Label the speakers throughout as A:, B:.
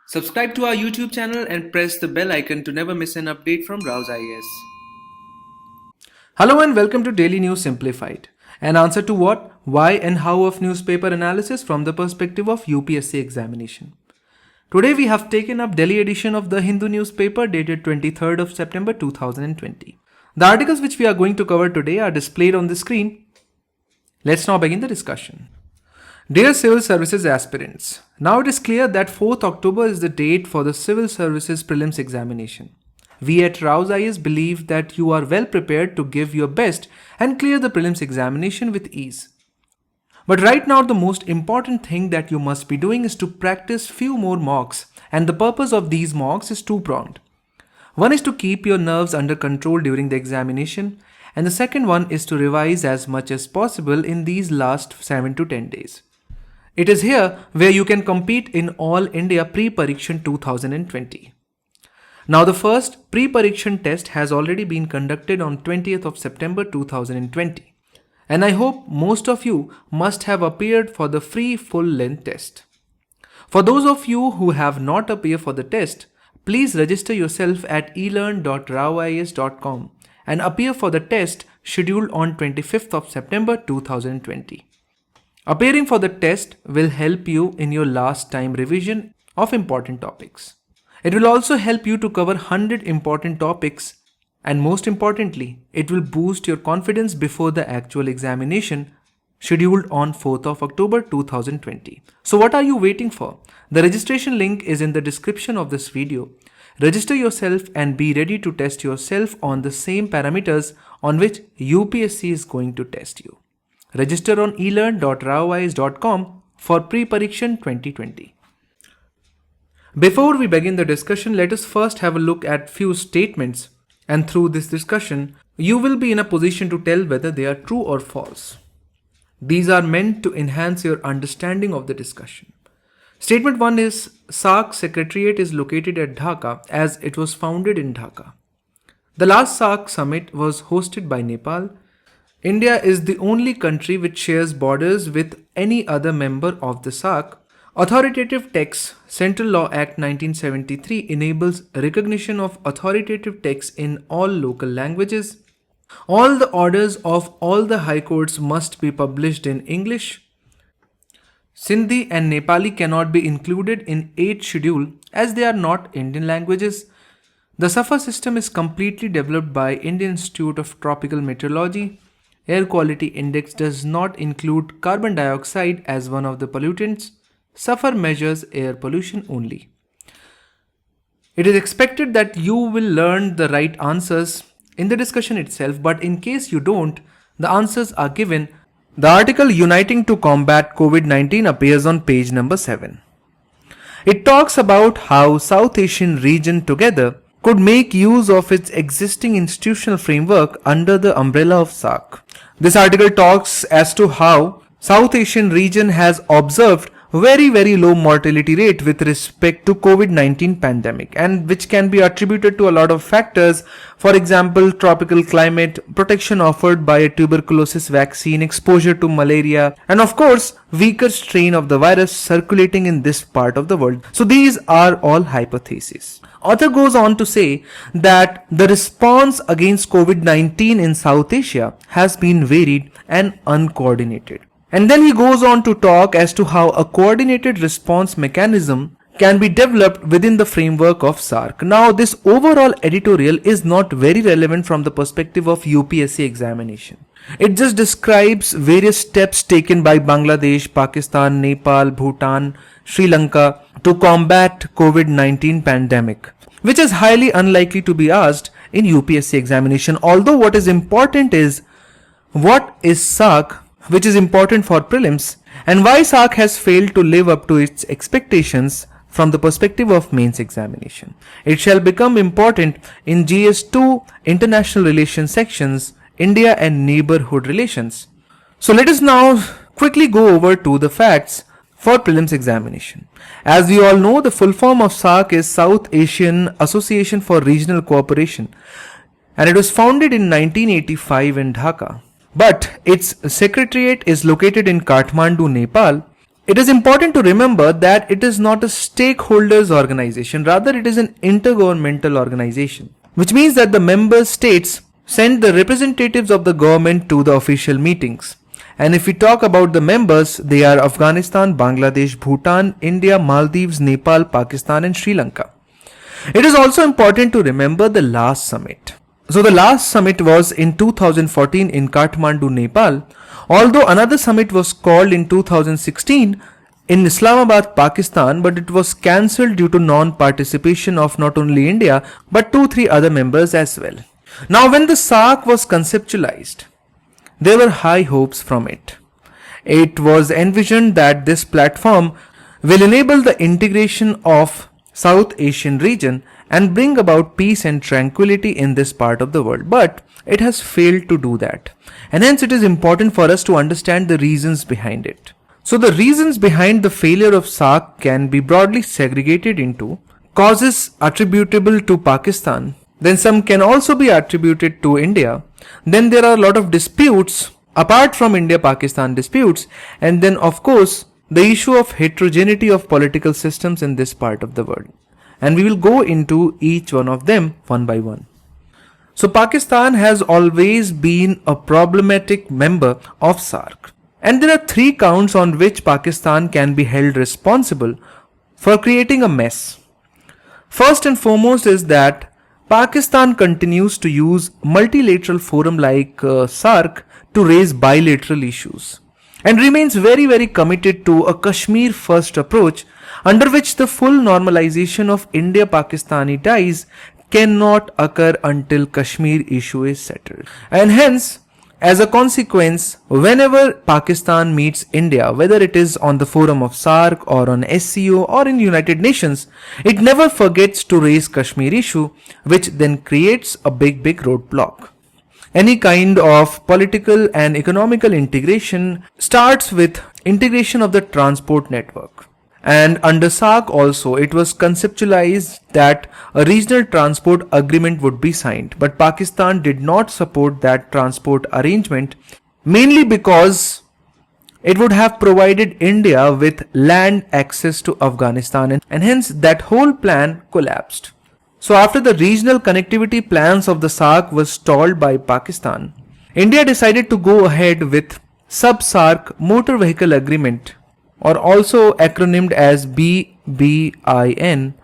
A: Subscribe to our YouTube channel and press the bell icon to never miss an update from RAU'S IS.
B: Hello and welcome to Daily News Simplified. An answer to what, why and how of newspaper analysis from the perspective of UPSC examination. Today we have taken up Delhi edition of the Hindu newspaper dated 23rd of September 2020. The articles which we are going to cover today are displayed on the screen. Let's now begin the discussion. Dear Civil Services aspirants, now it is clear that 4th October is the date for the Civil Services Prelims examination. We at RAU'S IS believe that you are well prepared to give your best and clear the prelims examination with ease. But right now the most important thing that you must be doing is to practice few more mocks, and the purpose of these mocks is two-pronged. One is to keep your nerves under control during the examination, and the second one is to revise as much as possible in these last 7 to 10 days. It is here where you can compete in All India Pre-Parikshan 2020. Now the first Pre-Parikshan test has already been conducted on 20th of September 2020, and I hope most of you must have appeared for the free full-length test. For those of you who have not appeared for the test, please register yourself at elearn.rau'is.com and appear for the test scheduled on 25th of September 2020. Appearing for the test will help you in your last time revision of important topics. It will also help you to cover 100 important topics, and most importantly, it will boost your confidence before the actual examination scheduled on 4th of October 2020. So what are you waiting for? The registration link is in the description of this video. Register yourself and be ready to test yourself on the same parameters on which UPSC is going to test you. Register on elearn.rau'is.com for Pre-Parikshan 2020. Before we begin the discussion, let us first have a look at few statements, and through this discussion, you will be in a position to tell whether they are true or false. These are meant to enhance your understanding of the discussion. Statement 1 is SAARC Secretariat is located at Dhaka as it was founded in Dhaka. The last SAARC summit was hosted by Nepal. India is the only country which shares borders with any other member of the SAARC. Authoritative Texts Central Law Act 1973 enables recognition of authoritative texts in all local languages. All the orders of all the high courts must be published in English. Sindhi and Nepali cannot be included in 8th schedule as they are not Indian languages. The SAFAR system is completely developed by Indian Institute of Tropical Meteorology. Air quality index does not include carbon dioxide as one of the pollutants. SAFAR measures air pollution only. It is expected that you will learn the right answers in the discussion itself, but in case you don't, the answers are given. The article Uniting to Combat COVID-19 appears on page number 7. It talks about how South Asian region together could make use of its existing institutional framework under the umbrella of SAARC. This article talks as to how South Asian region has observed very low mortality rate with respect to COVID-19 pandemic, and which can be attributed to a lot of factors. For example, tropical climate, protection offered by a tuberculosis vaccine, exposure to malaria, and of course, weaker strain of the virus circulating in this part of the world. So these are all hypotheses. Author goes on to say that the response against COVID-19 in South Asia has been varied and uncoordinated. And then he goes on to talk as to how a coordinated response mechanism can be developed within the framework of SAARC. Now, this overall editorial is not very relevant from the perspective of UPSC examination. It just describes various steps taken by Bangladesh, Pakistan, Nepal, Bhutan, Sri Lanka to combat COVID-19 pandemic, which is highly unlikely to be asked in UPSC examination. Although what is important is what is SAARC, which is important for prelims, and why SAARC has failed to live up to its expectations from the perspective of mains examination. It shall become important in GS2 International Relations sections, India and Neighborhood Relations. So let us now quickly go over to the facts for prelims examination. As we all know, the full form of SAARC is South Asian Association for Regional Cooperation. and it was founded in 1985 in Dhaka. But its secretariat is located in Kathmandu, Nepal. It is important to remember that it is not a stakeholders organization, rather it is an intergovernmental organization, which means that the member states send the representatives of the government to the official meetings. And if we talk about the members, they are Afghanistan, Bangladesh, Bhutan, India, Maldives, Nepal, Pakistan and Sri Lanka. It is also important to remember the last summit. So the last summit was in 2014 in Kathmandu, Nepal, although another summit was called in 2016 in Islamabad, Pakistan, but it was cancelled due to non-participation of not only India but 2-3 other members as well. Now when the SAARC was conceptualized, there were high hopes from it. It was envisioned that this platform will enable the integration of South Asian region and bring about peace and tranquility in this part of the world. But it has failed to do that. And hence it is important for us to understand the reasons behind it. So the reasons behind the failure of SAARC can be broadly segregated into causes attributable to Pakistan, then some can also be attributed to India, then there are a lot of disputes apart from India-Pakistan disputes, and then of course the issue of heterogeneity of political systems in this part of the world. And we will go into each one of them one by one. So Pakistan has always been a problematic member of SAARC. And there are 3 counts on which Pakistan can be held responsible for creating a mess. First and foremost is that Pakistan continues to use multilateral forum like SAARC to raise bilateral issues and remains very committed to a Kashmir first approach under which the full normalization of India-Pakistani ties cannot occur until Kashmir issue is settled. And hence, as a consequence, whenever Pakistan meets India, whether it is on the forum of SAARC or on SCO or in United Nations, it never forgets to raise Kashmir issue, which then creates a big roadblock. Any kind of political and economical integration starts with integration of the transport network. And under SAARC also, it was conceptualized that a regional transport agreement would be signed. But Pakistan did not support that transport arrangement, mainly because it would have provided India with land access to Afghanistan, and hence that whole plan collapsed. So after the regional connectivity plans of the SAARC was stalled by Pakistan, India decided to go ahead with Sub-SAARC Motor Vehicle Agreement, or also acronymed as BVIN,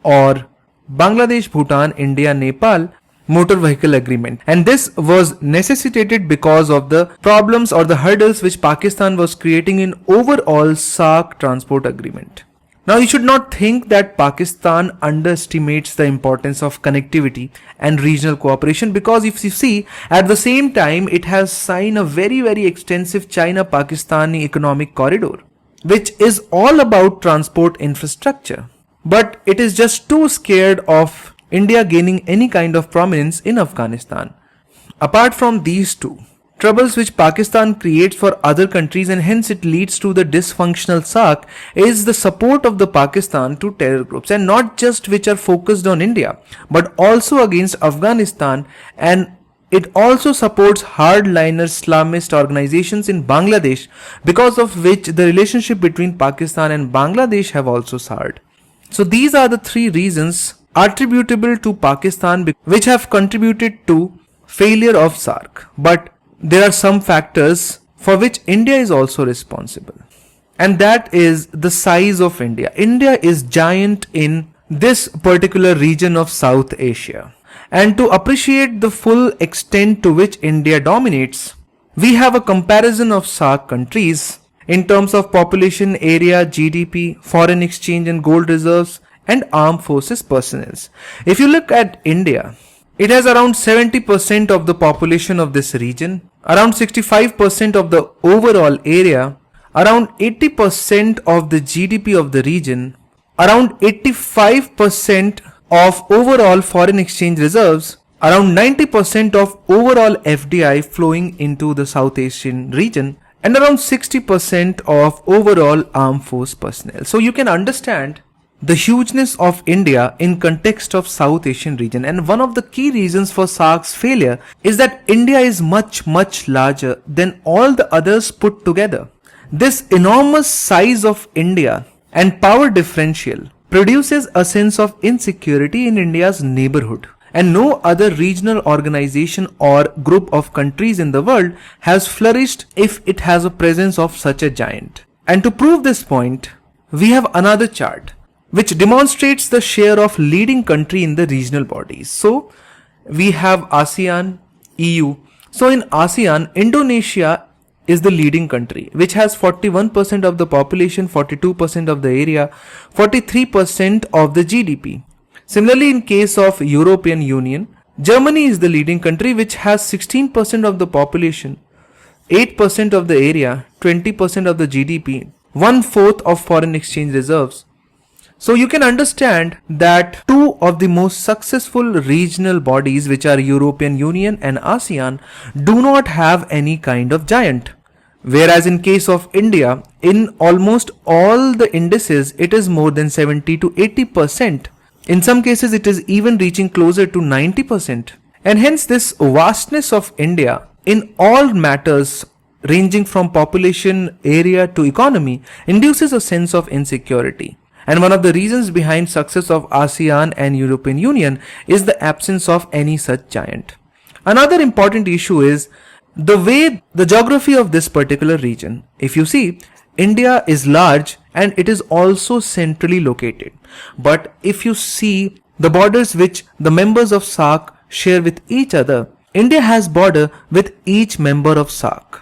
B: or Bangladesh, Bhutan, India, Nepal Motor Vehicle Agreement. And this was necessitated because of the problems or the hurdles which Pakistan was creating in overall SAARC transport agreement. Now you should not think that Pakistan underestimates the importance of connectivity and regional cooperation, because if you see, at the same time it has signed a very extensive China-Pakistani economic corridor, which is all about transport infrastructure. But it is just too scared of India gaining any kind of prominence in Afghanistan. Apart from these two troubles which Pakistan creates for other countries, and hence it leads to the dysfunctional SAARC, is the support of the Pakistan to terror groups, and not just which are focused on India, but also against Afghanistan, and it also supports hardliner Islamist organizations in Bangladesh, because of which the relationship between Pakistan and Bangladesh have also soured. So these are the 3 reasons attributable to Pakistan which have contributed to failure of SAARC. But there are some factors for which India is also responsible, and that is the size of India. India is giant in this particular region of South Asia, and to appreciate the full extent to which India dominates, we have a comparison of SAARC countries in terms of population, area, GDP, foreign exchange and gold reserves, and armed forces personnel. If you look at India, it has around 70% of the population of this region, around 65% of the overall area, around 80% of the GDP of the region, around 85% of overall foreign exchange reserves, around 90% of overall FDI flowing into the South Asian region, and around 60% of overall armed force personnel. So you can understand the hugeness of India in context of South Asian region, and one of the key reasons for SAARC's failure is that India is much larger than all the others put together. This enormous size of India and power differential produces a sense of insecurity in India's neighborhood, and no other regional organization or group of countries in the world has flourished if it has a presence of such a giant. And to prove this point, we have another chart which demonstrates the share of leading country in the regional bodies. So we have ASEAN, EU. So in ASEAN, Indonesia is the leading country, which has 41% of the population, 42% of the area, 43% of the GDP. Similarly, in case of European Union, Germany is the leading country, which has 16% of the population, 8% of the area, 20% of the GDP, 1/4 of foreign exchange reserves. So you can understand that two of the most successful regional bodies, which are European Union and ASEAN, do not have any kind of giant. Whereas in case of India, in almost all the indices, it is more than 70 to 80%. In some cases, it is even reaching closer to 90%. And hence this vastness of India in all matters ranging from population, area to economy induces a sense of insecurity. And one of the reasons behind success of ASEAN and European Union is the absence of any such giant. Another important issue is the way the geography of this particular region. If you see, India is large and it is also centrally located. But if you see the borders which the members of SAARC share with each other, India has border with each member of SAARC.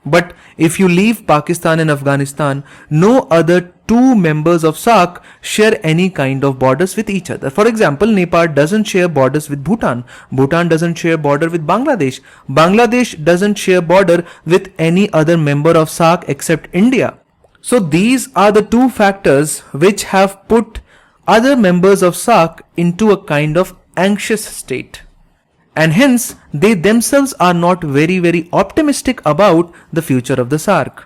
B: But if you leave Pakistan and Afghanistan, no other two members of SAARC share any kind of borders with each other. For example, Nepal doesn't share borders with Bhutan. Bhutan doesn't share border with Bangladesh. Bangladesh doesn't share border with any other member of SAARC except India. So these are the two factors which have put other members of SAARC into a kind of anxious state. And hence, they themselves are not very optimistic about the future of the SAARC.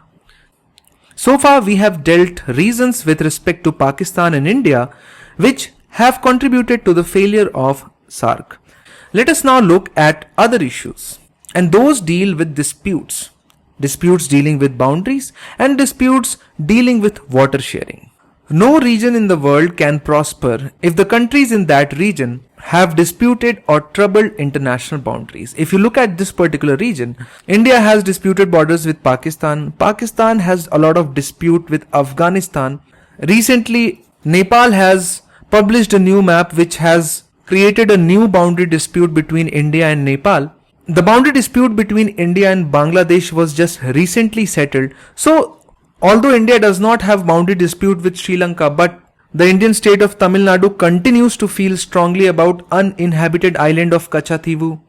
B: So far, we have dealt reasons with respect to Pakistan and India, which have contributed to the failure of SAARC. Let us now look at other issues, and those deal with disputes. Disputes dealing with boundaries and disputes dealing with water sharing. No region in the world can prosper if the countries in that region have disputed or troubled international boundaries. If you look at this particular region, India has disputed borders with Pakistan. Pakistan has a lot of dispute with Afghanistan. Recently, Nepal has published a new map which has created a new boundary dispute between India and Nepal. The boundary dispute between India and Bangladesh was just recently settled. So, although India does not have boundary dispute with Sri Lanka, but the Indian state of Tamil Nadu continues to feel strongly about uninhabited island of Kachativu.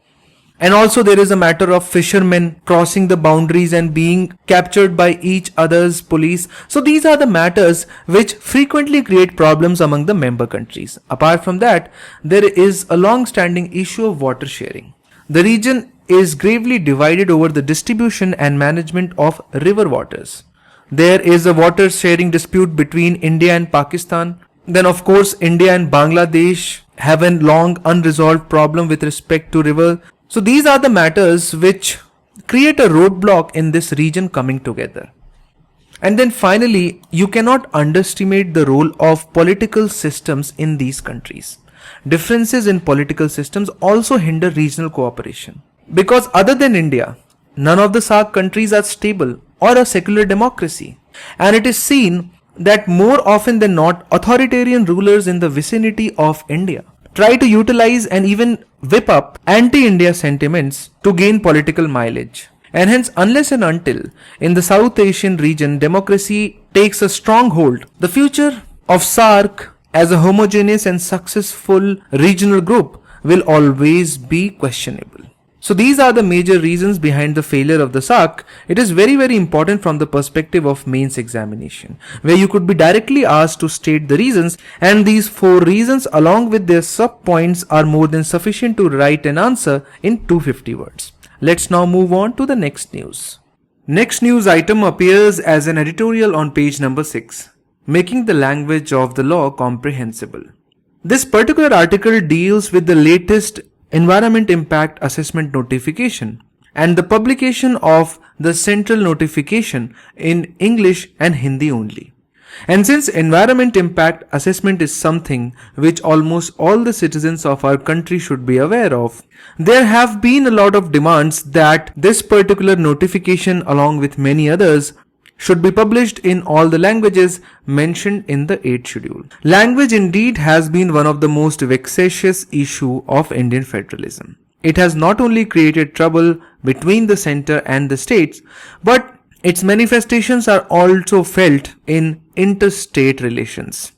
B: And also there is a matter of fishermen crossing the boundaries and being captured by each other's police. So these are the matters which frequently create problems among the member countries. Apart from that, there is a long-standing issue of water sharing. The region is gravely divided over the distribution and management of river waters. There is a water sharing dispute between India and Pakistan. Then of course India and Bangladesh have a long unresolved problem with respect to river. So these are the matters which create a roadblock in this region coming together. And then finally, you cannot underestimate the role of political systems in these countries. Differences in political systems also hinder regional cooperation. Because other than India, none of the SAARC countries are stable or a secular democracy. And it is seen that more often than not, authoritarian rulers in the vicinity of India try to utilize and even whip up anti-India sentiments to gain political mileage. And hence, unless and until in the South Asian region democracy takes a strong hold, the future of SAARC as a homogeneous and successful regional group will always be questionable. So these are the major reasons behind the failure of the SAARC. It is very important from the perspective of mains examination, where you could be directly asked to state the reasons, and these 4 reasons along with their sub points are more than sufficient to write an answer in 250 words. Let's now move on to the next news. Next news item appears as an editorial on page number 6. making the language of the law comprehensible. This particular article deals with the latest Environment Impact Assessment notification and the publication of the central notification in English and Hindi only. And since Environment Impact Assessment is something which almost all the citizens of our country should be aware of, there have been a lot of demands that this particular notification along with many others should be published in all the languages mentioned in the 8th schedule. Language indeed has been one of the most vexatious issue of Indian federalism. It has not only created trouble between the center and the states, but its manifestations are also felt in interstate relations.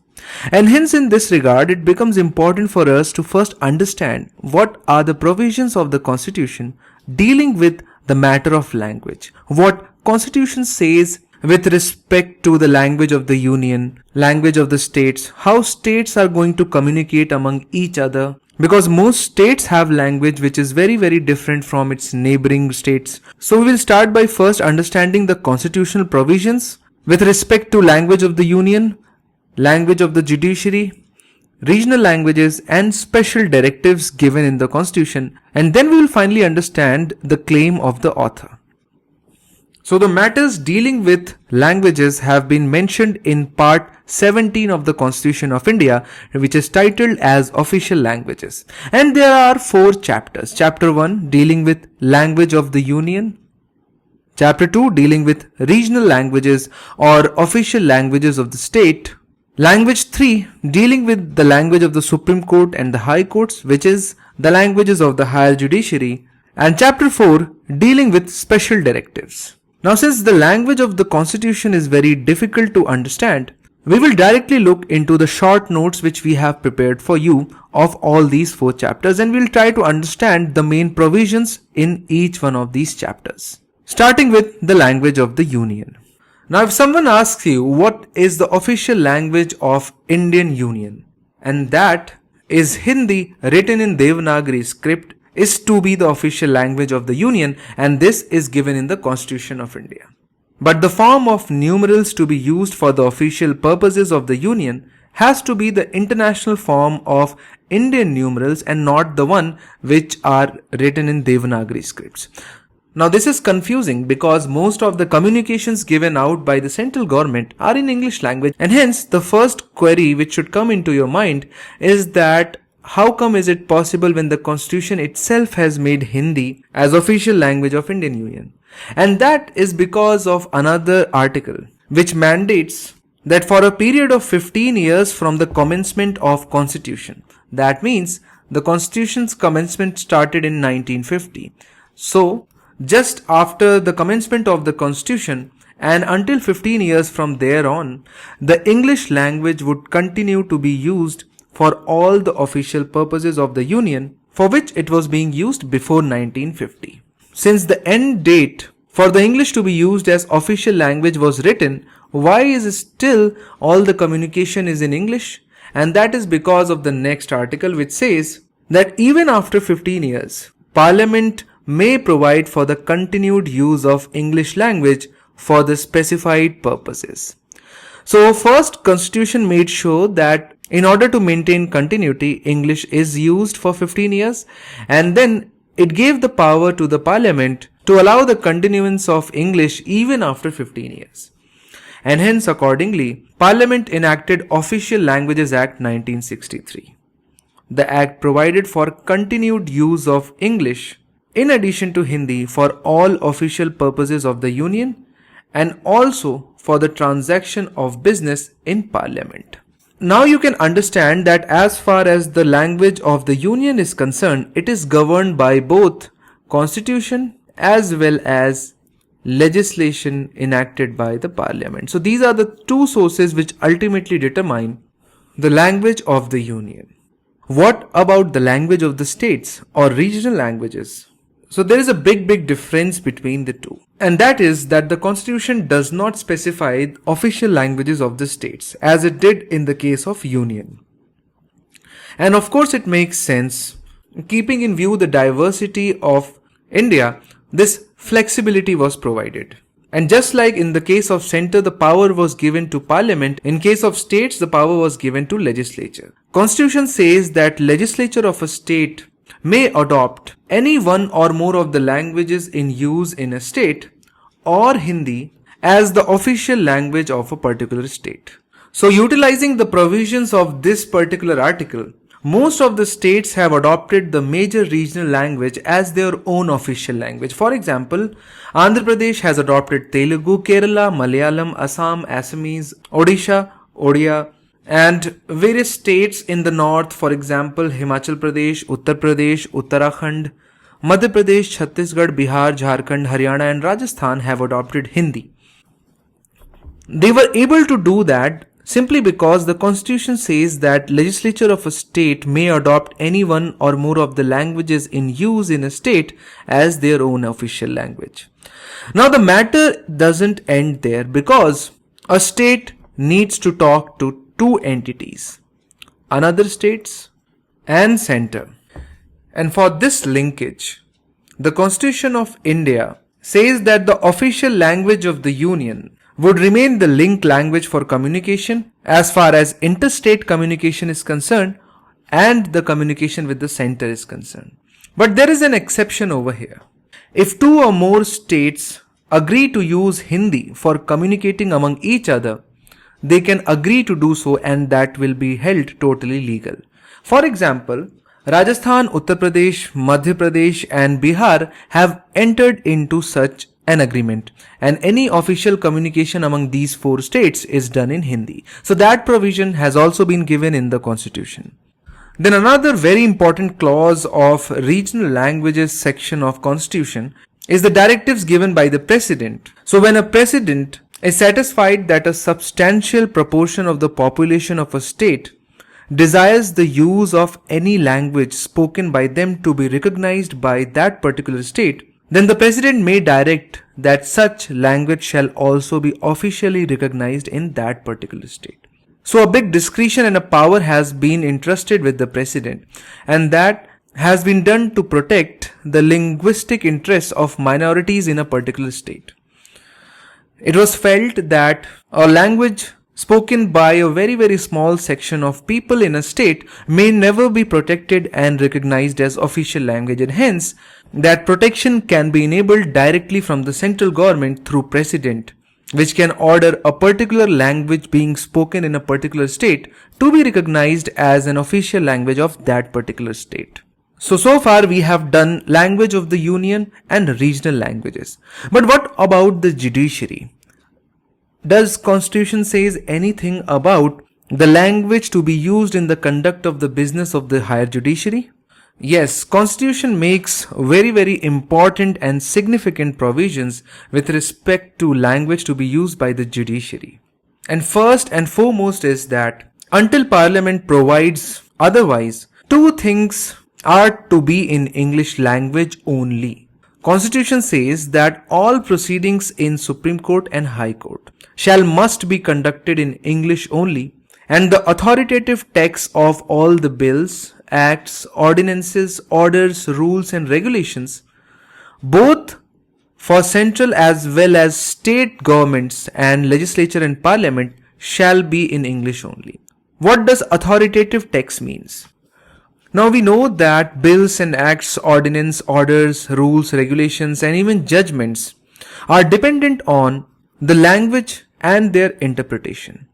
B: And hence in this regard, it becomes important for us to first understand what are the provisions of the Constitution dealing with the matter of language. What Constitution says with respect to the language of the union, language of the states, how states are going to communicate among each other, because most states have language which is very different from its neighboring states. So we will start by first understanding the constitutional provisions with respect to language of the union, language of the judiciary, regional languages and special directives given in the constitution, and then we will finally understand the claim of the author. So the matters dealing with languages have been mentioned in part 17 of the Constitution of India, which is titled as Official Languages. And there are 4 chapters. Chapter 1 dealing with language of the Union. Chapter 2 dealing with regional languages or official languages of the state. Language 3 dealing with the language of the Supreme Court and the High Courts, which is the languages of the higher judiciary. And chapter 4 dealing with special directives. Now, since the language of the Constitution is very difficult to understand, we will directly look into the short notes which we have prepared for you of all these 4 chapters, and we will try to understand the main provisions in each one of these chapters. Starting with the language of the Union. Now, if someone asks you what is the official language of Indian Union, and that is Hindi written in Devanagari script, is to be the official language of the Union, and this is given in the Constitution of India. But the form of numerals to be used for the official purposes of the Union has to be the international form of Indian numerals and not the one which are written in Devanagari scripts. Now this is confusing because most of the communications given out by the central government are in English language, and hence the first query which should come into your mind is that how come is it possible when the Constitution itself has made Hindi as official language of Indian Union? And that is because of another article which mandates that for a period of 15 years from the commencement of Constitution, that means the Constitution's commencement started in 1950. So just after the commencement of the Constitution and until 15 years from there on, the English language would continue to be used for all the official purposes of the Union for which it was being used before 1950. Since the end date for the English to be used as official language was written, why is still all the communication is in English? And that is because of the next article which says that even after 15 years, Parliament may provide for the continued use of English language for the specified purposes. So first, Constitution made sure that in order to maintain continuity, English is used for 15 years, and then it gave the power to the Parliament to allow the continuance of English even after 15 years. And hence accordingly, Parliament enacted Official Languages Act 1963. The Act provided for continued use of English in addition to Hindi for all official purposes of the Union and also for the transaction of business in Parliament. Now you can understand that as far as the language of the Union is concerned, it is governed by both Constitution as well as legislation enacted by the Parliament. So these are the two sources which ultimately determine the language of the Union. What about the language of the states or regional languages? So there is a big difference between the two, and that is that the Constitution does not specify official languages of the states as it did in the case of Union. And of course it makes sense, keeping in view the diversity of India, this flexibility was provided. And just like in the case of center, the power was given to parliament, in case of states, the power was given to legislature. Constitution says that legislature of a state may adopt any one or more of the languages in use in a state or Hindi as the official language of a particular state. So utilizing the provisions of this particular article, most of the states have adopted the major regional language as their own official language. For example, Andhra Pradesh has adopted Telugu, Kerala, Malayalam, Assam, Assamese, Odisha, Odia, and various states in the north, for example, Himachal Pradesh, Uttar Pradesh, Uttarakhand, Madhya Pradesh, Chhattisgarh, Bihar, Jharkhand, Haryana, and Rajasthan have adopted Hindi. They were able to do that simply because the constitution says that legislature of a state may adopt any one or more of the languages in use in a state as their own official language. Now the matter doesn't end there, because a state needs to talk to two entities, another states and center. And for this linkage, the Constitution of India says that the official language of the Union would remain the link language for communication as far as interstate communication is concerned and the communication with the center is concerned. But there is an exception over here. If two or more states agree to use Hindi for communicating among each other, they can agree to do so, and that will be held totally legal. For example, Rajasthan, Uttar Pradesh, Madhya Pradesh and Bihar have entered into such an agreement, and any official communication among these four states is done in Hindi. So that provision has also been given in the constitution. Then another very important clause of regional languages section of constitution is the directives given by the president. So when a president is satisfied that a substantial proportion of the population of a state desires the use of any language spoken by them to be recognized by that particular state, then the president may direct that such language shall also be officially recognized in that particular state. So a big discretion and a power has been entrusted with the president, and that has been done to protect the linguistic interests of minorities in a particular state. It was felt that a language spoken by a very small section of people in a state may never be protected and recognized as official language, and hence that protection can be enabled directly from the central government through president, which can order a particular language being spoken in a particular state to be recognized as an official language of that particular state. So far we have done language of the union and regional languages. But what about the judiciary? Does constitution says anything about the language to be used in the conduct of the business of the higher judiciary? Yes, constitution makes very important and significant provisions with respect to language to be used by the judiciary. And first and foremost is that until parliament provides otherwise, two things are to be in English language only. Constitution says that all proceedings in Supreme Court and High Court must be conducted in English only, and the authoritative text of all the bills, acts, ordinances, orders, rules and regulations, both for central as well as state governments and legislature and parliament, shall be in English only. What does authoritative text means? Now we know that bills and acts, ordinance, orders, rules, regulations and even judgments are dependent on the language and their interpretation.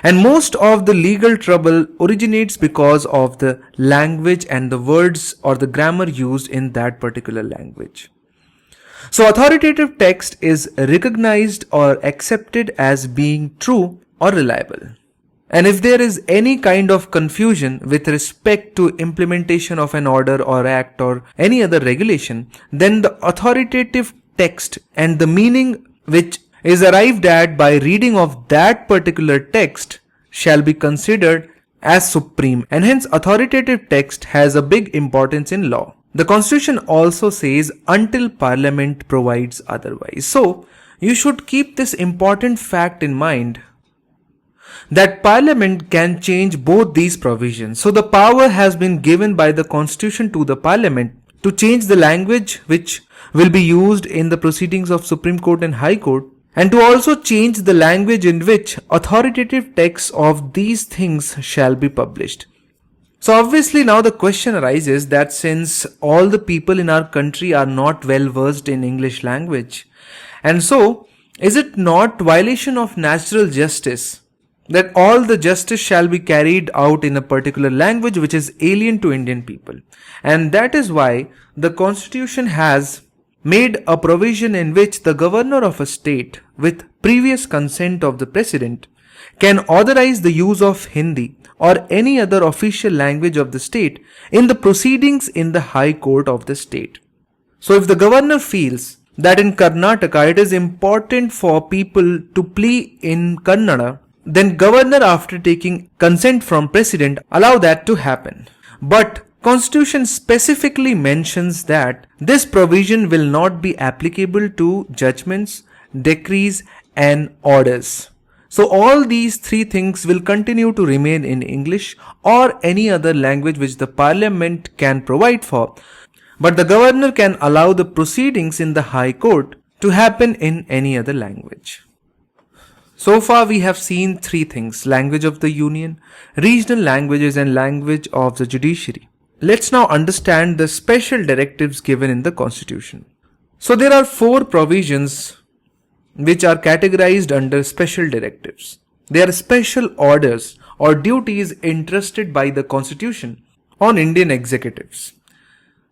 B: And most of the legal trouble originates because of the language and the words or the grammar used in that particular language. So authoritative text is recognized or accepted as being true or reliable. And if there is any kind of confusion with respect to implementation of an order or act or any other regulation, then the authoritative text and the meaning which is arrived at by reading of that particular text shall be considered as supreme, and hence authoritative text has a big importance in law. The constitution also says until parliament provides otherwise. So you should keep this important fact in mind, that parliament can change both these provisions. So the power has been given by the constitution to the parliament to change the language which will be used in the proceedings of Supreme Court and High Court and to also change the language in which authoritative texts of these things shall be published. So obviously now the question arises that since all the people in our country are not well versed in English language, and so is it not violation of natural justice that all the justice shall be carried out in a particular language which is alien to Indian people? And that is why the Constitution has made a provision in which the governor of a state, with previous consent of the president, can authorize the use of Hindi or any other official language of the state in the proceedings in the High Court of the state. So if the governor feels that in Karnataka it is important for people to plead in Kannada, then governor, after taking consent from president, allow that to happen. But Constitution specifically mentions that this provision will not be applicable to judgments, decrees and orders. So all these three things will continue to remain in English or any other language which the parliament can provide for, but the governor can allow the proceedings in the High Court to happen in any other language. So far we have seen three things: language of the Union, regional languages and language of the judiciary. Let's now understand the special directives given in the Constitution. So there are four provisions which are categorized under special directives. They are special orders or duties entrusted by the Constitution on Indian executives.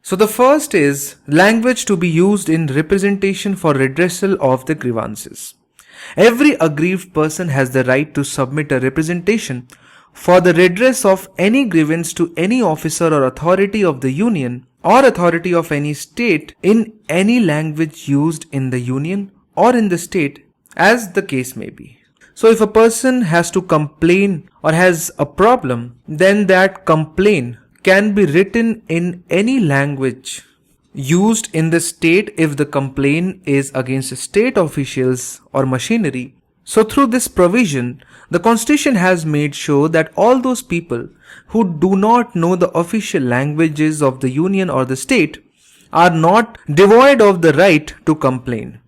B: So the first is language to be used in representation for redressal of the grievances. Every aggrieved person has the right to submit a representation for the redress of any grievance to any officer or authority of the Union or authority of any state in any language used in the Union or in the state, as the case may be. So if a person has to complain or has a problem, then that complaint can be written in any language used in the state if the complaint is against state officials or machinery. So through this provision, the Constitution has made sure that all those people who do not know the official languages of the Union or the state are not devoid of the right to complain.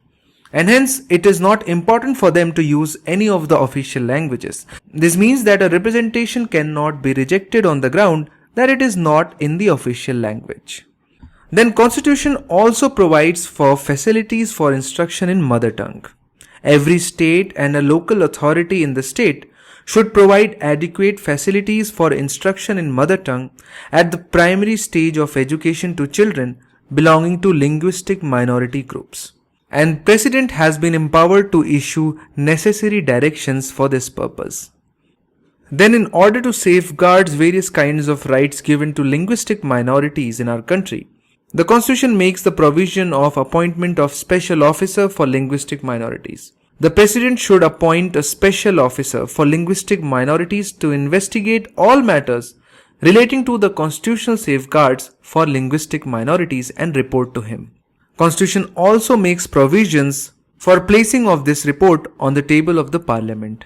B: And hence it is not important for them to use any of the official languages. This means that a representation cannot be rejected on the ground that it is not in the official language. Then Constitution also provides for facilities for instruction in mother tongue. Every state and a local authority in the state should provide adequate facilities for instruction in mother tongue at the primary stage of education to children belonging to linguistic minority groups. And President has been empowered to issue necessary directions for this purpose. Then in order to safeguard various kinds of rights given to linguistic minorities in our country, the Constitution makes the provision of appointment of special officer for linguistic minorities. The President should appoint a special officer for linguistic minorities to investigate all matters relating to the constitutional safeguards for linguistic minorities and report to him. Constitution also makes provisions for placing of this report on the table of the Parliament.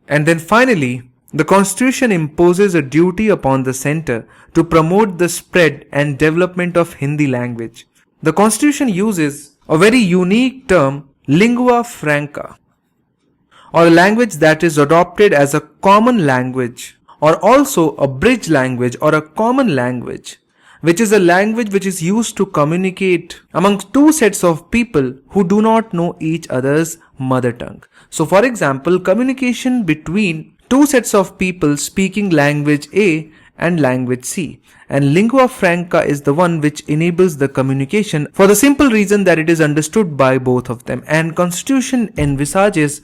B: And then finally, the Constitution imposes a duty upon the centre to promote the spread and development of Hindi language. The Constitution uses a very unique term, lingua franca, or a language that is adopted as a common language, or also a bridge language or a common language, which is a language which is used to communicate among two sets of people who do not know each other's mother tongue. So for example, communication between two sets of people speaking language A and language C, and lingua franca is the one which enables the communication for the simple reason that it is understood by both of them. And Constitution envisages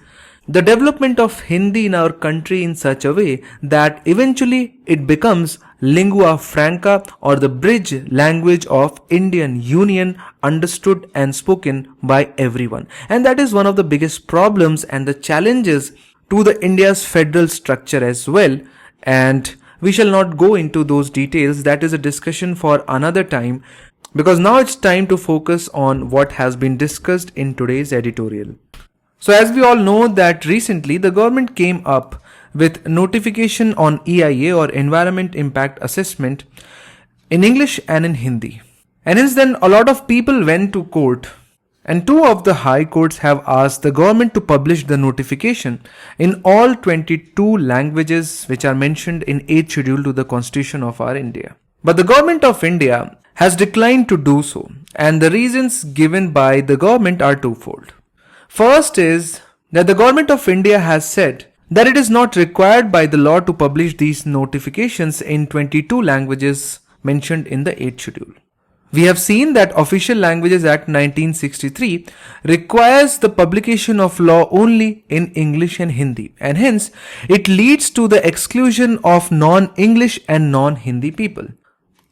B: the development of Hindi in our country in such a way that eventually it becomes lingua franca, or the bridge language of Indian Union, understood and spoken by everyone. And that is one of the biggest problems and the challenges to the India's federal structure as well. And we shall not go into those details. That is a discussion for another time, because now it's time to focus on what has been discussed in today's editorial. So as we all know that recently the government came up with notification on EIA, or Environment Impact Assessment, in English and in Hindi. And hence then a lot of people went to court And 2 of the high courts have asked the government to publish the notification in all 22 languages which are mentioned in 8th schedule to the Constitution of our India. But the government of India has declined to do so, and the reasons given by the government are twofold. First is that the government of India has said that it is not required by the law to publish these notifications in 22 languages mentioned in the 8th schedule. We have seen that Official Languages Act 1963 requires the publication of law only in English and Hindi, and hence it leads to the exclusion of non-English and non-Hindi people.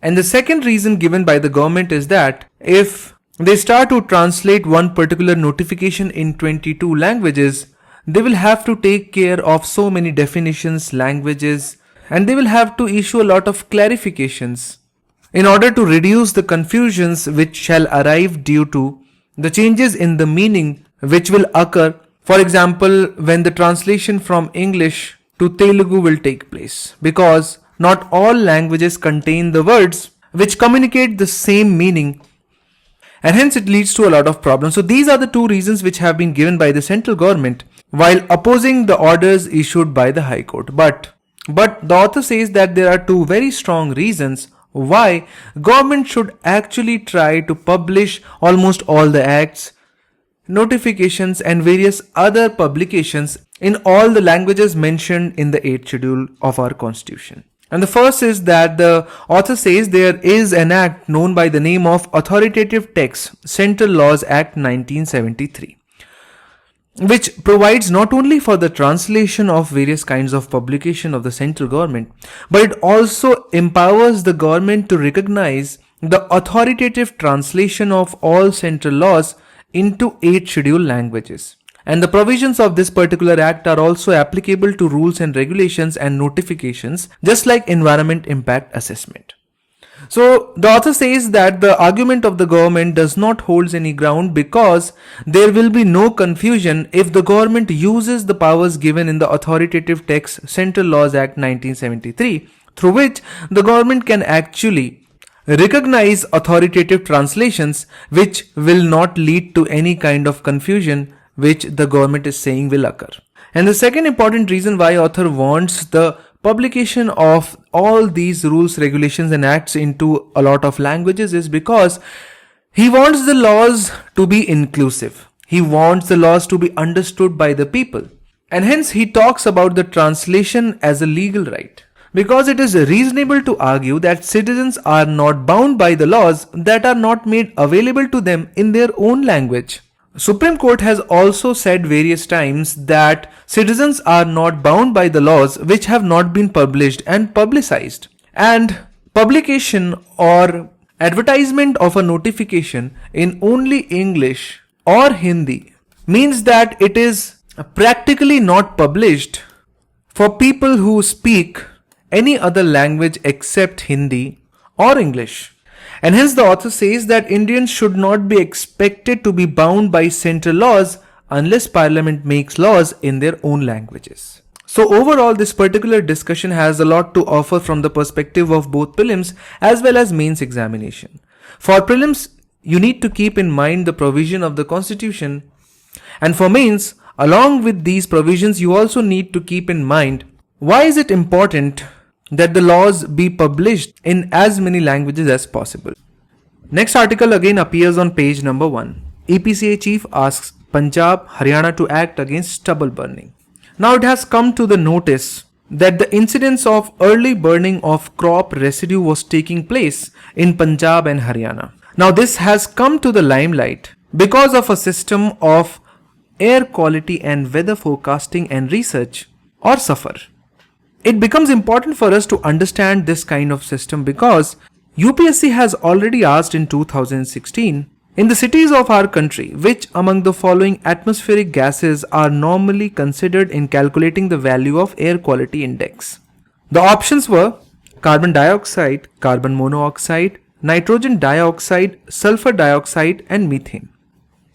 B: And the second reason given by the government is that if they start to translate one particular notification in 22 languages, they will have to take care of so many definitions, languages, and they will have to issue a lot of clarifications in order to reduce the confusions which shall arrive due to the changes in the meaning which will occur. For example, when the translation from English to Telugu will take place, because not all languages contain the words which communicate the same meaning, and hence it leads to a lot of problems. So these are the 2 reasons which have been given by the central government while opposing the orders issued by the High Court. But the author says that there are 2 very strong reasons why government should actually try to publish almost all the acts, notifications and various other publications in all the languages mentioned in the 8th schedule of our constitution. And the first is that the author says there is an act known by the name of Authoritative Texts Central Laws Act 1973. Which provides not only for the translation of various kinds of publication of the central government, but it also empowers the government to recognize the authoritative translation of all central laws into 8 scheduled languages. And the provisions of this particular act are also applicable to rules and regulations and notifications, just like environment impact assessment. So the author says that the argument of the government does not hold any ground because there will be no confusion if the government uses the powers given in the Authoritative Text Central Laws Act 1973, through which the government can actually recognize authoritative translations which will not lead to any kind of confusion which the government is saying will occur. And the second important reason why author wants the publication of all these rules, regulations and acts into a lot of languages is because he wants the laws to be inclusive. He wants the laws to be understood by the people. And hence he talks about the translation as a legal right. Because it is reasonable to argue that citizens are not bound by the laws that are not made available to them in their own language. Supreme Court has also said various times that citizens are not bound by the laws which have not been published and publicized. And publication or advertisement of a notification in only English or Hindi means that it is practically not published for people who speak any other language except Hindi or English. And hence the author says that Indians should not be expected to be bound by central laws unless Parliament makes laws in their own languages. So overall, this particular discussion has a lot to offer from the perspective of both prelims as well as mains examination. For prelims, you need to keep in mind the provision of the Constitution, and for mains, along with these provisions, you also need to keep in mind why is it important that the laws be published in as many languages as possible. Next article again appears on page number 1. APCA Chief asks Punjab, Haryana to act against stubble burning. Now it has come to the notice that the incidence of early burning of crop residue was taking place in Punjab and Haryana. Now this has come to the limelight because of a system of air quality and weather forecasting and research, or SAFAR. It becomes important for us to understand this kind of system because UPSC has already asked in 2016 in the cities of our country which among the following atmospheric gases are normally considered in calculating the value of air quality index. The options were carbon dioxide, carbon monoxide, nitrogen dioxide, sulfur dioxide and methane.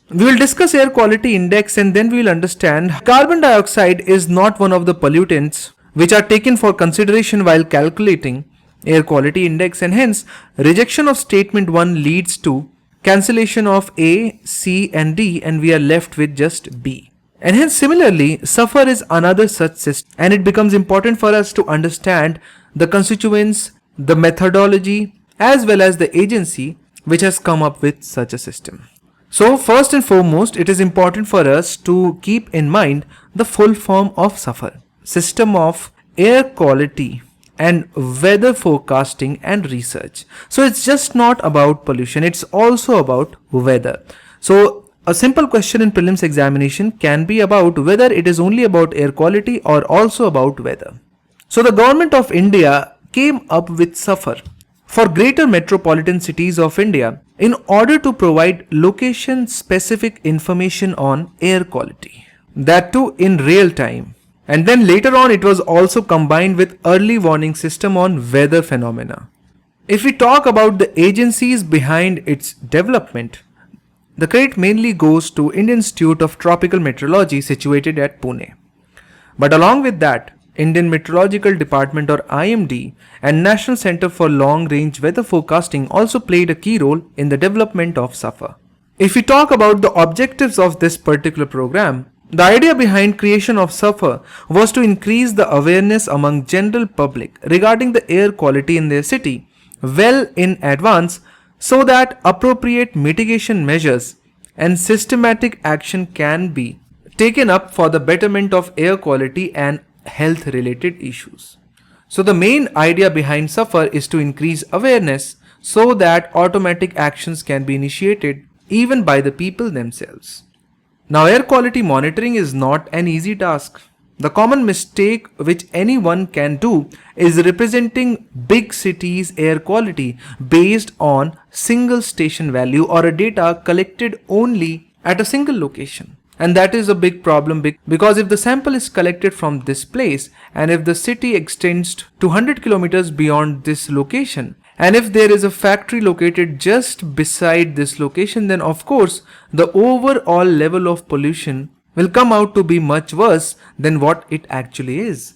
B: We will discuss air quality index and then we will understand carbon dioxide is not one of the pollutants which are taken for consideration while calculating air quality index, and hence rejection of statement 1 leads to cancellation of A, C and D, and we are left with just B. And hence similarly, SAFAR is another such system, and it becomes important for us to understand the constituents, the methodology as well as the agency which has come up with such a system. So first and foremost, it is important for us to keep in mind the full form of SAFAR, System of Air Quality and Weather Forecasting and Research. So it's just not about pollution, it's also about weather. So a simple question in prelims examination can be about whether it is only about air quality or also about weather. So the government of India came up with SAFAR for greater metropolitan cities of India in order to provide location specific information on air quality, that too in real time. And then later on it was also combined with early warning system on weather phenomena. If we talk about the agencies behind its development, the credit mainly goes to Indian Institute of Tropical Meteorology situated at Pune. But along with that, Indian Meteorological Department or IMD and National Center for Long Range Weather Forecasting also played a key role in the development of SAFAR. If we talk about the objectives of this particular program, the idea behind creation of SAFAR was to increase the awareness among general public regarding the air quality in their city well in advance, so that appropriate mitigation measures and systematic action can be taken up for the betterment of air quality and health related issues. So the main idea behind SAFAR is to increase awareness so that automatic actions can be initiated even by the people themselves. Now air quality monitoring is not an easy task. The common mistake which anyone can do is representing big cities' air quality based on single station value or a data collected only at a single location. And that is a big problem because if the sample is collected from this place and if the city extends to 200 kilometers beyond this location, and if there is a factory located just beside this location, then of course the overall level of pollution will come out to be much worse than what it actually is.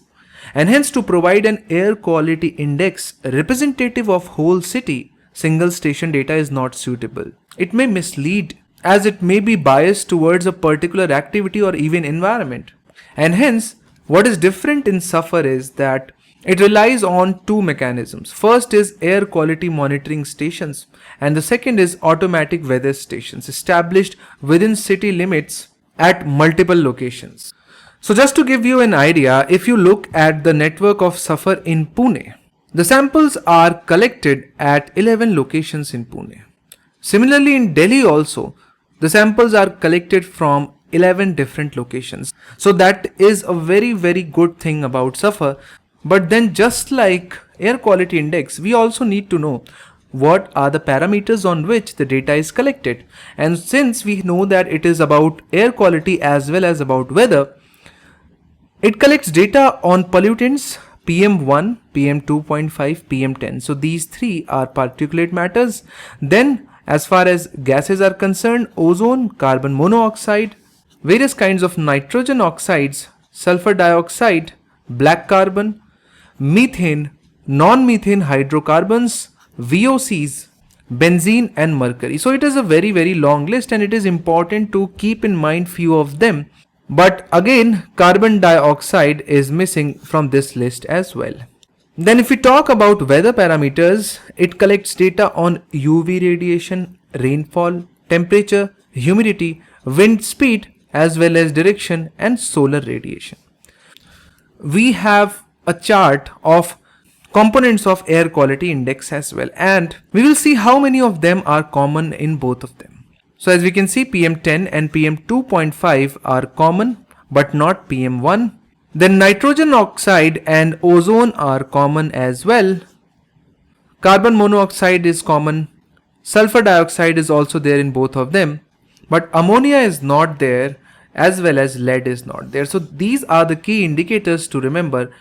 B: And hence, to provide an air quality index representative of whole city, single station data is not suitable. It may mislead, as it may be biased towards a particular activity or even environment. And hence, what is different in SAFAR is that it relies on two mechanisms. First is air quality monitoring stations, and the second is automatic weather stations established within city limits at multiple locations. So just to give you an idea, if you look at the network of SAFAR in Pune, the samples are collected at 11 locations in Pune. Similarly in Delhi also, the samples are collected from 11 different locations. So that is a very good thing about SAFAR. But then just like air quality index, we also need to know what are the parameters on which the data is collected. And since we know that it is about air quality as well as about weather, it collects data on pollutants PM1, PM2.5, PM10. So these three are particulate matters. Then as far as gases are concerned, ozone, carbon monoxide, various kinds of nitrogen oxides, sulfur dioxide, black carbon, methane, non-methane hydrocarbons, VOCs, benzene and mercury. So it is a very long list, and it is important to keep in mind few of them. But again, carbon dioxide is missing from this list as well. Then if we talk about weather parameters, it collects data on UV radiation, rainfall, temperature, humidity, wind speed as well as direction and solar radiation. We have a chart of components of air quality index as well, and we will see how many of them are common in both of them. So as we can see, PM10 and PM2.5 are common but not PM1. Then nitrogen oxide and ozone are common as well. Carbon monoxide is common. Sulfur dioxide is also there in both of them, but ammonia is not there as well as lead is not there. So these are the key indicators to remember.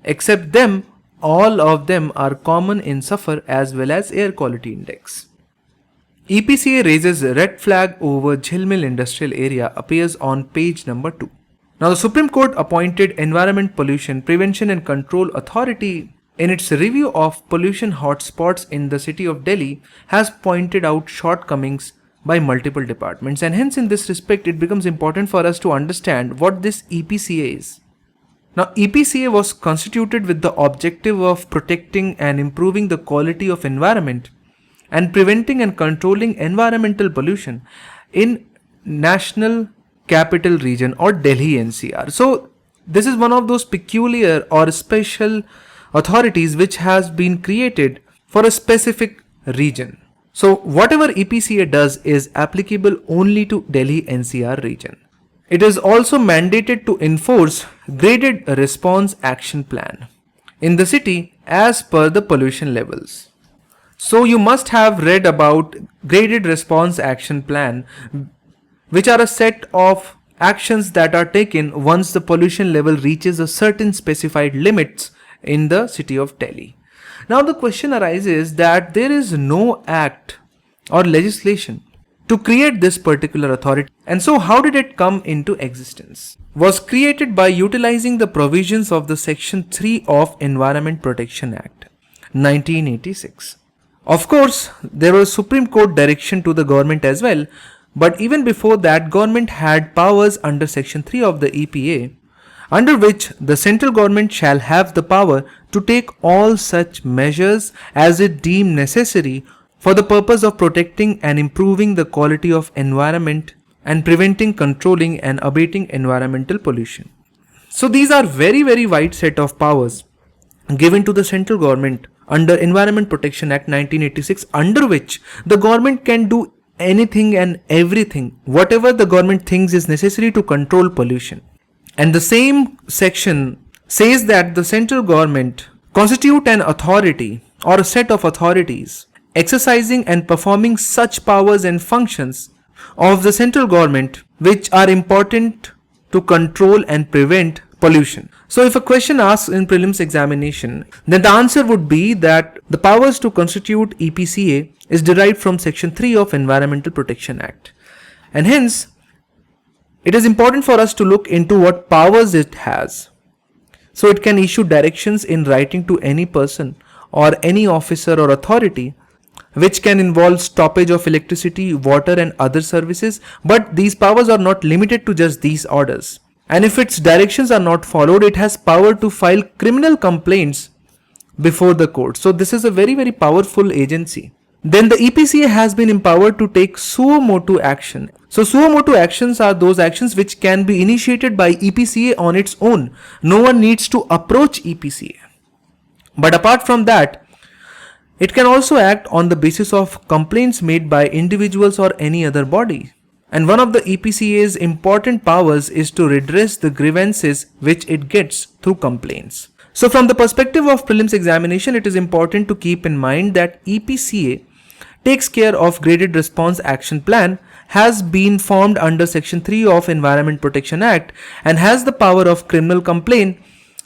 B: Except them, all of them are common in SAFAR as well as air quality index. EPCA raises red flag over Jhilmil industrial area appears on page number 2. Now the Supreme Court appointed Environment Pollution Prevention and Control Authority in its review of pollution hotspots in the city of Delhi, has pointed out shortcomings by multiple departments, and hence in this respect it becomes important for us to understand what this EPCA is. Now, EPCA was constituted with the objective of protecting and improving the quality of environment and preventing and controlling environmental pollution in National Capital Region or Delhi NCR. So, this is one of those peculiar or special authorities which has been created for a specific region. So, whatever EPCA does is applicable only to Delhi NCR region. It is also mandated to enforce graded response action plan in the city as per the pollution levels. So you must have read about graded response action plan, which are a set of actions that are taken once the pollution level reaches a certain specified limits in the city of Delhi. Now the question arises that there is no act or legislation to create this particular authority. And so how did it come into existence? Was created by utilizing the provisions of the Section 3 of Environment Protection Act, 1986. Of course, there was Supreme Court direction to the government as well, but even before that, government had powers under Section 3 of the EPA, under which the central government shall have the power to take all such measures as it deem necessary for the purpose of protecting and improving the quality of environment and preventing, controlling and abating environmental pollution. So these are very wide set of powers given to the central government under Environment Protection Act 1986, under which the government can do anything and everything, whatever the government thinks is necessary to control pollution. And the same section says that the central government constitute an authority or a set of authorities exercising and performing such powers and functions of the central government which are important to control and prevent pollution. So if a question asks in prelims examination, then the answer would be that the powers to constitute EPCA is derived from Section 3 of Environmental Protection Act. And hence, it is important for us to look into what powers it has. So it can issue directions in writing to any person or any officer or authority, which can involve stoppage of electricity, water and other services, but these powers are not limited to just these orders. And if its directions are not followed, it has power to file criminal complaints before the court. So this is a very powerful agency. Then the EPCA has been empowered to take suo motu action. So suo motu actions are those actions which can be initiated by EPCA on its own. No one needs to approach EPCA. But apart from that, it can also act on the basis of complaints made by individuals or any other body. And one of the EPCA's important powers is to redress the grievances which it gets through complaints. So from the perspective of prelims examination, it is important to keep in mind that EPCA takes care of graded response action plan, has been formed under Section 3 of Environment Protection Act and has the power of criminal complaint,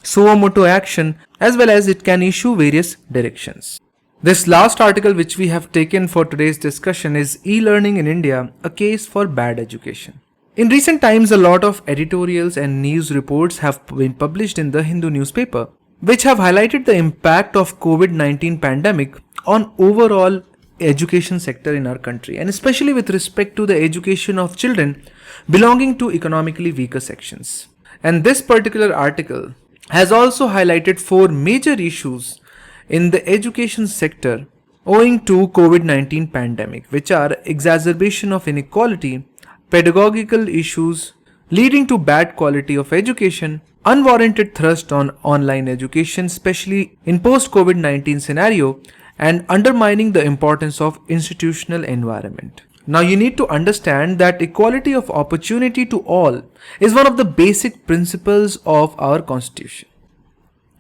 B: suo motu action, as well as it can issue various directions. This last article which we have taken for today's discussion is E-Learning in India, a case for bad education. In recent times, a lot of editorials and news reports have been published in the Hindu newspaper, which have highlighted the impact of COVID-19 pandemic on overall education sector in our country, and especially with respect to the education of children belonging to economically weaker sections. And this particular article has also highlighted 4 major issues in the education sector owing to COVID-19 pandemic, which are exacerbation of inequality, pedagogical issues leading to bad quality of education, unwarranted thrust on online education, especially in post-COVID-19 scenario, and undermining the importance of institutional environment. Now you need to understand that equality of opportunity to all is one of the basic principles of our constitution.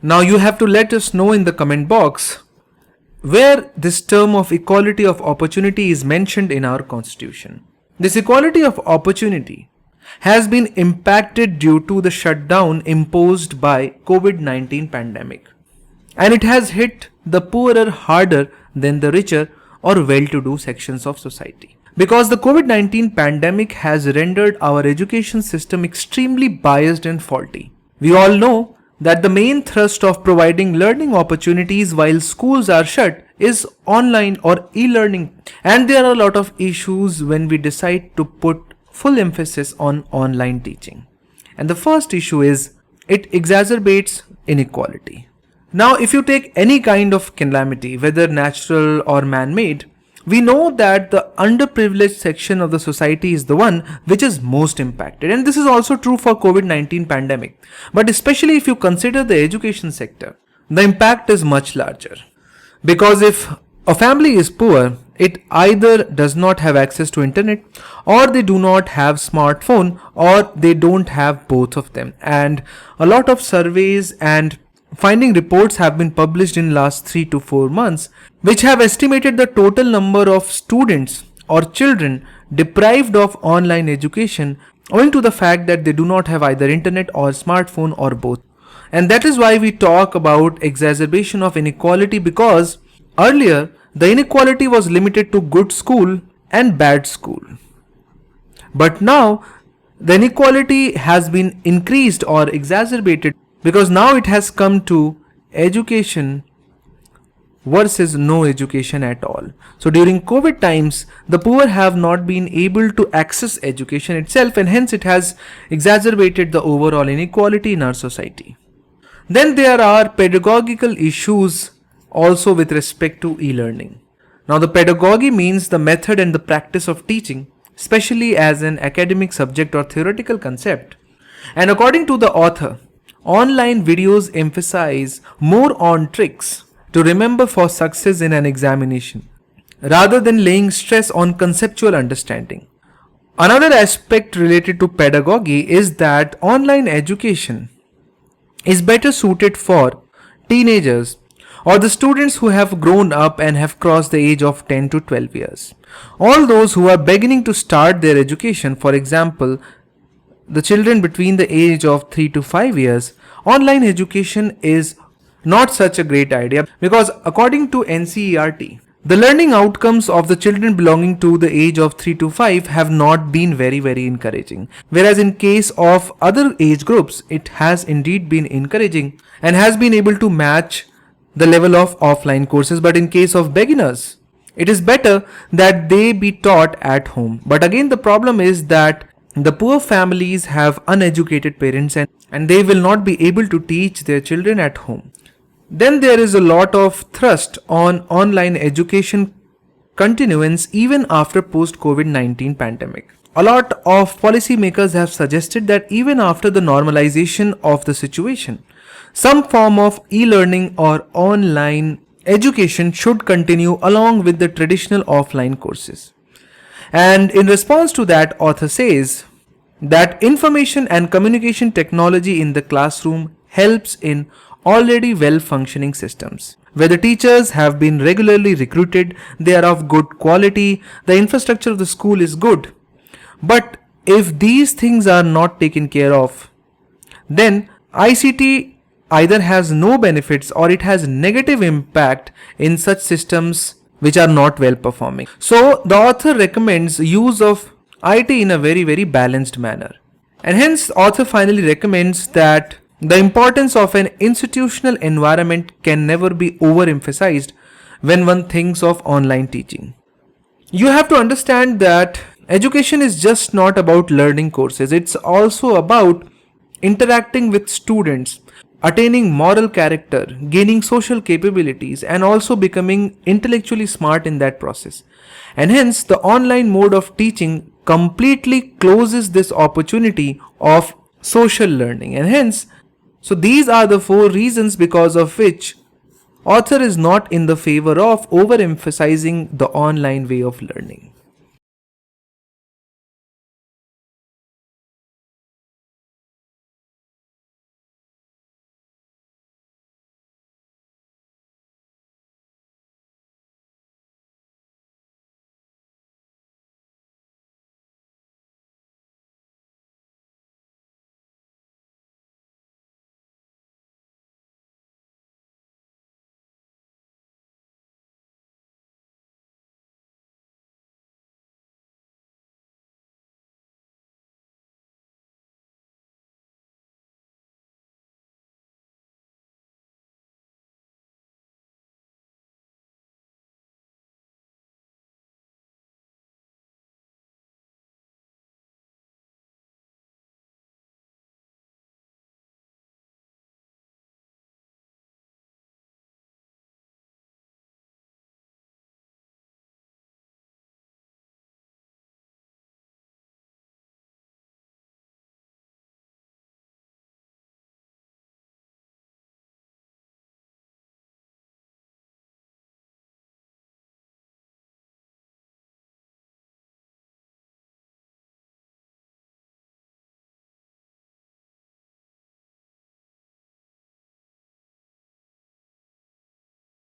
B: Now you have to let us know in the comment box where this term of equality of opportunity is mentioned in our constitution. This equality of opportunity has been impacted due to the shutdown imposed by COVID-19 pandemic, and it has hit the poorer harder than the richer or well-to-do sections of society. Because the COVID-19 pandemic has rendered our education system extremely biased and faulty. We all know that the main thrust of providing learning opportunities while schools are shut is online or e-learning. And there are a lot of issues when we decide to put full emphasis on online teaching. And the first issue is it exacerbates inequality. Now, if you take any kind of calamity, whether natural or man-made, we know that the underprivileged section of the society is the one which is most impacted. And this is also true for COVID-19 pandemic. But especially if you consider the education sector, the impact is much larger. Because if a family is poor, it either does not have access to internet, or they do not have smartphone, or they don't have both of them. And a lot of surveys and finding reports have been published in last 3 to 4 months, which have estimated the total number of students or children deprived of online education owing to the fact that they do not have either internet or smartphone or both. And that is why we talk about exacerbation of inequality, because earlier the inequality was limited to good school and bad school. But now the inequality has been increased or exacerbated, because now it has come to education versus no education at all. So during COVID times, the poor have not been able to access education itself, and hence it has exacerbated the overall inequality in our society. Then there are pedagogical issues also with respect to e-learning. Now, the pedagogy means the method and the practice of teaching, especially as an academic subject or theoretical concept. And according to the author, online videos emphasize more on tricks to remember for success in an examination, rather than laying stress on conceptual understanding. Another aspect related to pedagogy is that online education is better suited for teenagers or the students who have grown up and have crossed the age of 10 to 12 years. All those who are beginning to start their education, for example, the children between the age of 3 to 5 years, online education is not such a great idea, because according to NCERT, the learning outcomes of the children belonging to the age of 3 to 5 have not been very encouraging. Whereas in case of other age groups, it has indeed been encouraging and has been able to match the level of offline courses. But in case of beginners, it is better that they be taught at home. But again, the problem is that the poor families have uneducated parents and they will not be able to teach their children at home. Then there is a lot of thrust on online education continuance even after post-COVID-19 pandemic. A lot of policymakers have suggested that even after the normalization of the situation, some form of e-learning or online education should continue along with the traditional offline courses. And in response to that, author says that information and communication technology in the classroom helps in already well-functioning systems. Where the teachers have been regularly recruited, they are of good quality, the infrastructure of the school is good. But if these things are not taken care of, then ICT either has no benefits or it has negative impact in such systems which are not well performing. So the author recommends use of IT in a very balanced manner. And hence author finally recommends that the importance of an institutional environment can never be overemphasized when one thinks of online teaching. You have to understand that education is just not about learning courses. It's also about interacting with students, attaining moral character, gaining social capabilities, and also becoming intellectually smart in that process. And hence, the online mode of teaching completely closes this opportunity of social learning. And hence, so these are the 4 reasons because of which author is not in the favor of overemphasizing the online way of learning.